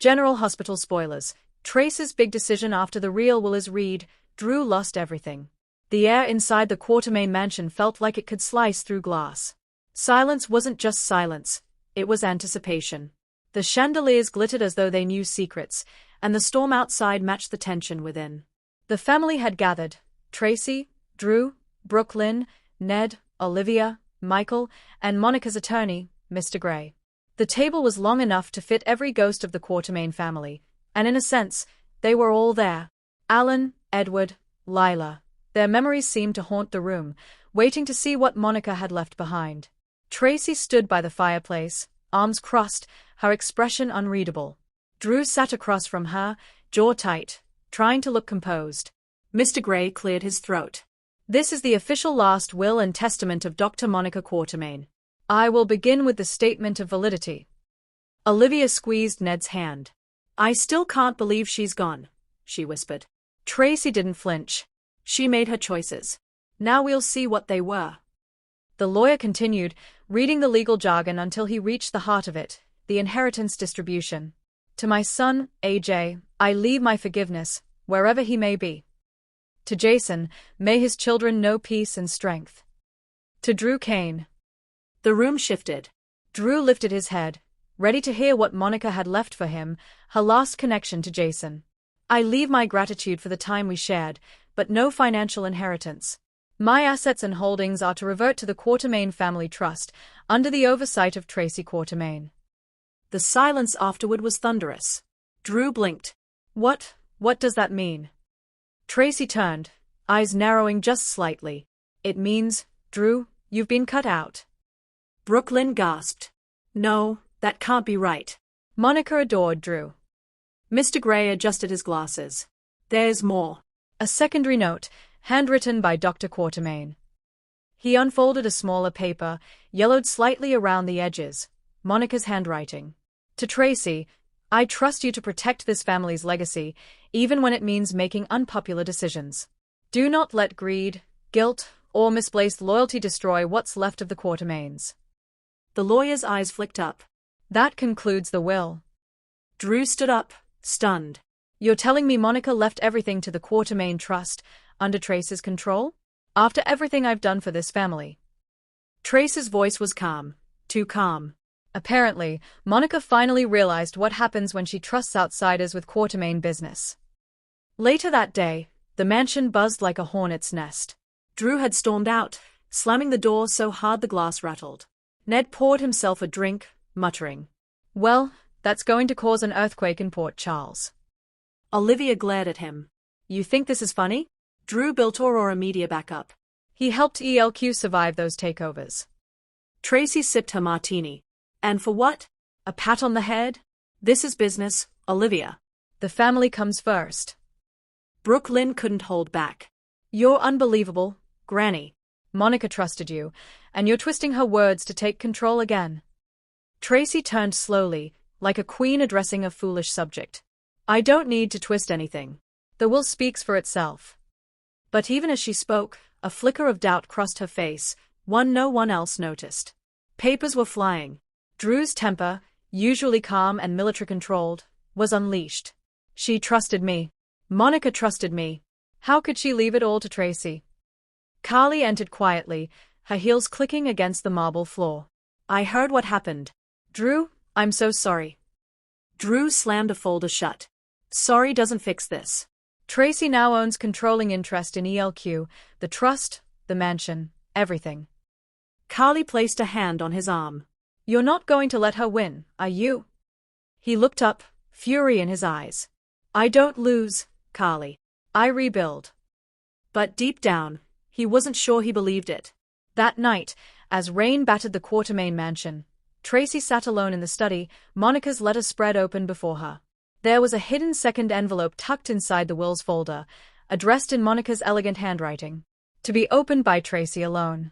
General Hospital spoilers. Trace's big decision after the real will is Reed. Drew lost everything. The air inside the Quartermain mansion felt like it could slice through glass. Silence wasn't just silence, it was anticipation. The chandeliers glittered as though they knew secrets, and the storm outside matched the tension within. The family had gathered: Tracy, Drew, Brooklyn, Ned, Olivia, Michael, and Monica's attorney, Mr. Gray. The table was long enough to fit every ghost of the Quartermain family, and in a sense, they were all there. Alan, Edward, Lila. Their memories seemed to haunt the room, waiting to see what Monica had left behind. Tracy stood by the fireplace, arms crossed, her expression unreadable. Drew sat across from her, jaw tight, trying to look composed. Mr. Gray cleared his throat. This is the official last will and testament of Dr. Monica Quartermain. I will begin with the statement of validity. Olivia squeezed Ned's hand. I still can't believe she's gone, she whispered. Tracy didn't flinch. She made her choices. Now we'll see what they were. The lawyer continued, reading the legal jargon until he reached the heart of it, the inheritance distribution. To my son, AJ, I leave my forgiveness, wherever he may be. To Jason, may his children know peace and strength. To Drew Kane. The room shifted. Drew lifted his head, ready to hear what Monica had left for him, her last connection to Jason. I leave my gratitude for the time we shared, but no financial inheritance. My assets and holdings are to revert to the Quartermain Family Trust, under the oversight of Tracy Quartermain. The silence afterward was thunderous. Drew blinked. What does that mean? Tracy turned, eyes narrowing just slightly. It means, Drew, you've been cut out. Brooklyn gasped. No, that can't be right. Monica adored Drew. Mr. Gray adjusted his glasses. There's more. A secondary note, handwritten by Dr. Quartermain. He unfolded a smaller paper, yellowed slightly around the edges. Monica's handwriting. To Tracy, I trust you to protect this family's legacy, even when it means making unpopular decisions. Do not let greed, guilt, or misplaced loyalty destroy what's left of the Quartermains. The lawyer's eyes flicked up. That concludes the will. Drew stood up, stunned. You're telling me Monica left everything to the Quartermain Trust, under Trace's control? After everything I've done for this family? Trace's voice was calm, too calm. Apparently, Monica finally realized what happens when she trusts outsiders with Quartermain business. Later that day, the mansion buzzed like a hornet's nest. Drew had stormed out, slamming the door so hard the glass rattled. Ned poured himself a drink, muttering, Well, that's going to cause an earthquake in Port Charles. Olivia glared at him. You think this is funny? Drew built Aurora Media back up. He helped ELQ survive those takeovers. Tracy sipped her martini. And for what? A pat on the head? This is business, Olivia. The family comes first. Brooklyn couldn't hold back. You're unbelievable, Granny. Monica trusted you, and you're twisting her words to take control again. Tracy turned slowly, like a queen addressing a foolish subject. I don't need to twist anything. The will speaks for itself. But even as she spoke, a flicker of doubt crossed her face, one no one else noticed. Papers were flying. Drew's temper, usually calm and military-controlled, was unleashed. She trusted me. Monica trusted me. How could she leave it all to Tracy? Carly entered quietly, her heels clicking against the marble floor. I heard what happened. Drew, I'm so sorry. Drew slammed a folder shut. Sorry doesn't fix this. Tracy now owns controlling interest in ELQ, the trust, the mansion, everything. Carly placed a hand on his arm. You're not going to let her win, are you? He looked up, fury in his eyes. I don't lose, Carly. I rebuild. But deep down, he wasn't sure he believed it. That night, as rain battered the Quartermain mansion, Tracy sat alone in the study, Monica's letter spread open before her. There was a hidden second envelope tucked inside the will's folder, addressed in Monica's elegant handwriting. To be opened by Tracy alone.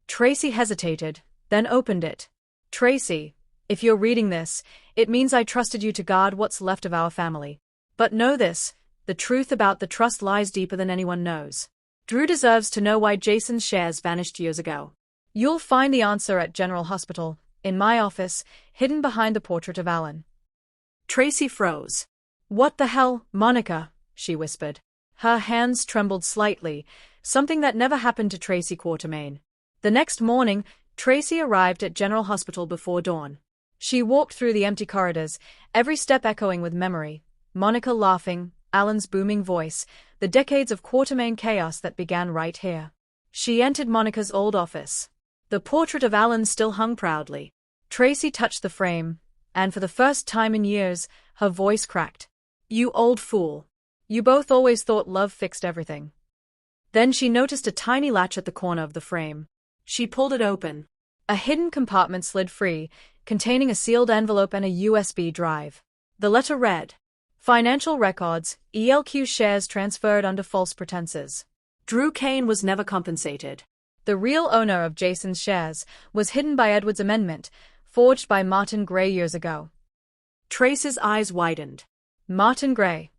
Tracy hesitated, then opened it. Tracy, if you're reading this, it means I trusted you to guard what's left of our family. But know this, the truth about the trust lies deeper than anyone knows. Drew deserves to know why Jason's shares vanished years ago. You'll find the answer at General Hospital, in my office, hidden behind the portrait of Alan. Tracy froze. "What the hell, Monica?" she whispered. Her hands trembled slightly, something that never happened to Tracy Quartermain. The next morning, Tracy arrived at General Hospital before dawn. She walked through the empty corridors, every step echoing with memory. Monica laughing, Alan's booming voice, the decades of Quartermain chaos that began right here. She entered Monica's old office. The portrait of Alan still hung proudly. Tracy touched the frame, and for the first time in years, her voice cracked. "You old fool. You both always thought love fixed everything." Then she noticed a tiny latch at the corner of the frame. She pulled it open. A hidden compartment slid free, containing a sealed envelope and a USB drive. The letter read, "Financial records, ELQ shares transferred under false pretenses." Drew Kane was never compensated. The real owner of Jason's shares was hidden by Edward's amendment, forged by Martin Gray years ago. Tracy's eyes widened. Martin Gray.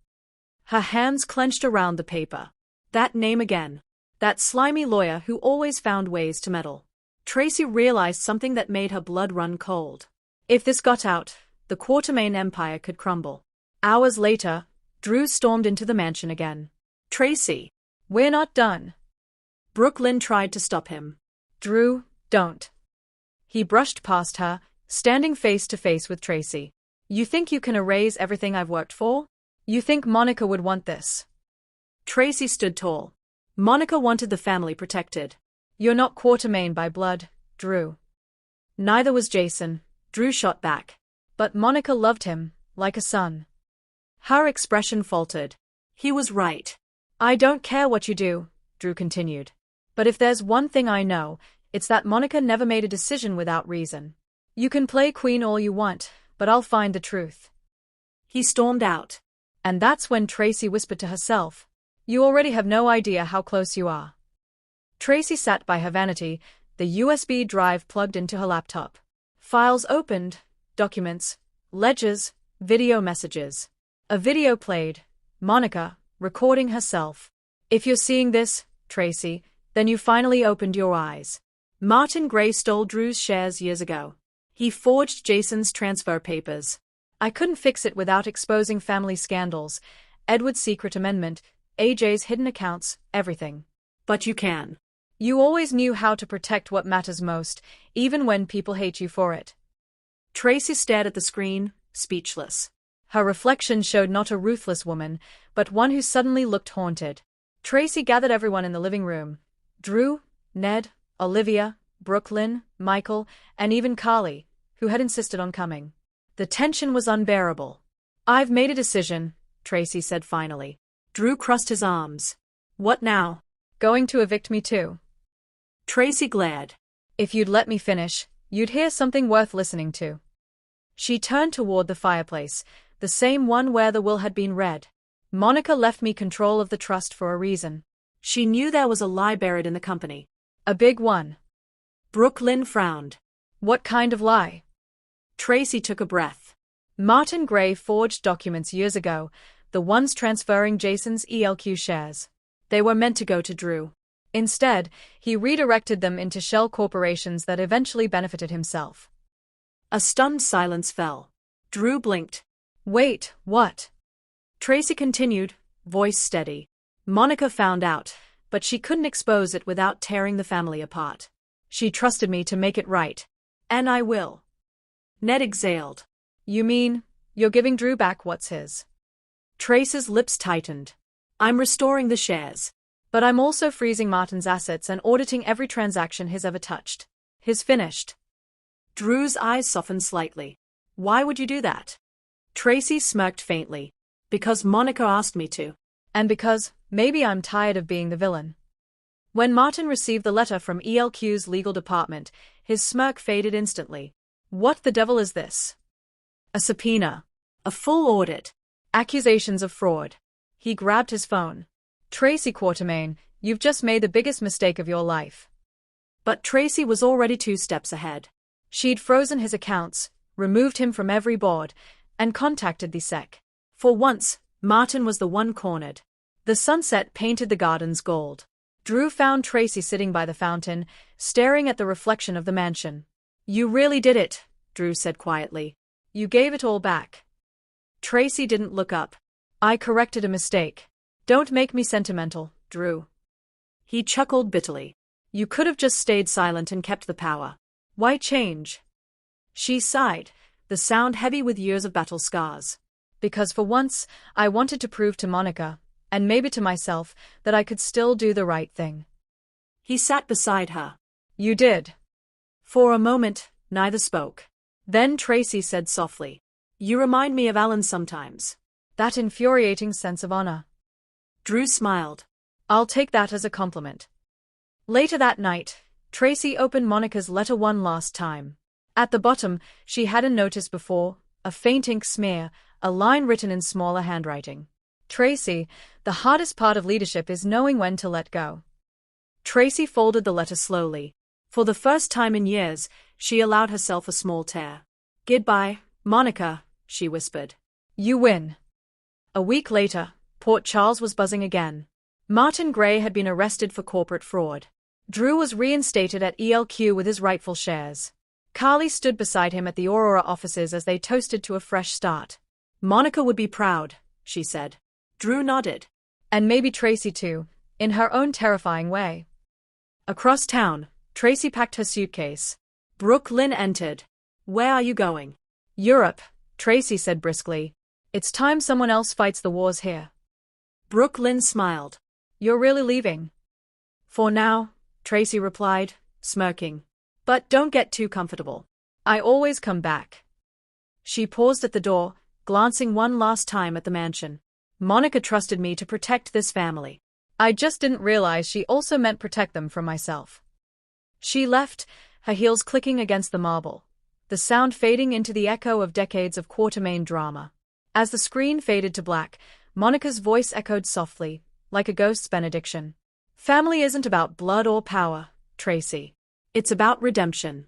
Her hands clenched around the paper. That name again. That slimy lawyer who always found ways to meddle. Tracy realized something that made her blood run cold. If this got out, the Quartermain empire could crumble. Hours later, Drew stormed into the mansion again. "Tracy, we're not done." Brooklyn tried to stop him. "Drew, don't." He brushed past her, standing face to face with Tracy. "You think you can erase everything I've worked for? You think Monica would want this?" Tracy stood tall. Monica wanted the family protected. "You're not Quartermain by blood, Drew." "Neither was Jason," Drew shot back. "But Monica loved him, like a son." Her expression faltered. He was right. "I don't care what you do," Drew continued. "But if there's one thing I know, it's that Monica never made a decision without reason. You can play queen all you want, but I'll find the truth." He stormed out. And that's when Tracy whispered to herself, "You already have no idea how close you are." Tracy sat by her vanity, the USB drive plugged into her laptop. Files opened, documents, ledgers, video messages. A video played, Monica, recording herself. "If you're seeing this, Tracy, then you finally opened your eyes. Martin Gray stole Drew's shares years ago. He forged Jason's transfer papers. I couldn't fix it without exposing family scandals, Edward's secret amendment, AJ's hidden accounts, everything. But you can. You always knew how to protect what matters most, even when people hate you for it." Tracy stared at the screen, speechless. Her reflection showed not a ruthless woman, but one who suddenly looked haunted. Tracy gathered everyone in the living room. Drew, Ned, Olivia, Brooklyn, Michael, and even Carly, who had insisted on coming. The tension was unbearable. "I've made a decision," Tracy said finally. Drew crossed his arms. "What now? Going to evict me too?" Tracy glared. "If you'd let me finish, you'd hear something worth listening to." She turned toward the fireplace, the same one where the will had been read. "Monica left me control of the trust for a reason. She knew there was a lie buried in the company. A big one." Brooklyn frowned. "What kind of lie?" Tracy took a breath. "Martin Gray forged documents years ago, the ones transferring Jason's ELQ shares. They were meant to go to Drew. Instead, he redirected them into shell corporations that eventually benefited himself." A stunned silence fell. Drew blinked. "Wait, what?" Tracy continued, voice steady. "Monica found out, but she couldn't expose it without tearing the family apart. She trusted me to make it right. And I will." Ned exhaled. "You mean, you're giving Drew back what's his?" Tracy's lips tightened. "I'm restoring the shares. But I'm also freezing Martin's assets and auditing every transaction he's ever touched. He's finished." Drew's eyes softened slightly. "Why would you do that?" Tracy smirked faintly. "Because Monica asked me to. And because, maybe I'm tired of being the villain." When Martin received the letter from ELQ's legal department, his smirk faded instantly. "What the devil is this?" "A subpoena. A full audit. Accusations of fraud." He grabbed his phone. "Tracy Quartermain, you've just made the biggest mistake of your life." But Tracy was already 2 steps ahead. She'd frozen his accounts, removed him from every board, and contacted the SEC. For once, Martin was the one cornered. The sunset painted the gardens gold. Drew found Tracy sitting by the fountain, staring at the reflection of the mansion. "You really did it," Drew said quietly. "You gave it all back." Tracy didn't look up. I corrected a mistake. Don't make me sentimental, Drew. He chuckled bitterly. You could have just stayed silent and kept the power. Why change? She sighed, the sound heavy with years of battle scars. Because for once, I wanted to prove to Monica, and maybe to myself, that I could still do the right thing. He sat beside her. You did. For a moment, neither spoke. Then Tracy said softly, You remind me of Alan sometimes. That infuriating sense of honor. Drew smiled. I'll take that as a compliment. Later that night, Tracy opened Monica's letter one last time. At the bottom, she hadn't noticed before, a faint ink smear, a line written in smaller handwriting. Tracy, the hardest part of leadership is knowing when to let go. Tracy folded the letter slowly. For the first time in years, she allowed herself a small tear. Goodbye, Monica, she whispered. You win. A week later, Port Charles was buzzing again. Martin Gray had been arrested for corporate fraud. Drew was reinstated at ELQ with his rightful shares. Carly stood beside him at the Aurora offices as they toasted to a fresh start. Monica would be proud, she said. Drew nodded. And maybe Tracy too, in her own terrifying way. Across town, Tracy packed her suitcase. Brooke Lynn entered. Where are you going? Europe, Tracy said briskly. It's time someone else fights the wars here. Brooke Lynn smiled. You're really leaving? For now, Tracy replied, smirking. But don't get too comfortable. I always come back. She paused at the door, glancing one last time at the mansion. Monica trusted me to protect this family. I just didn't realize she also meant protect them from myself. She left, her heels clicking against the marble, the sound fading into the echo of decades of Quartermain drama. As the screen faded to black, Monica's voice echoed softly, like a ghost's benediction. Family isn't about blood or power, Tracy. It's about redemption.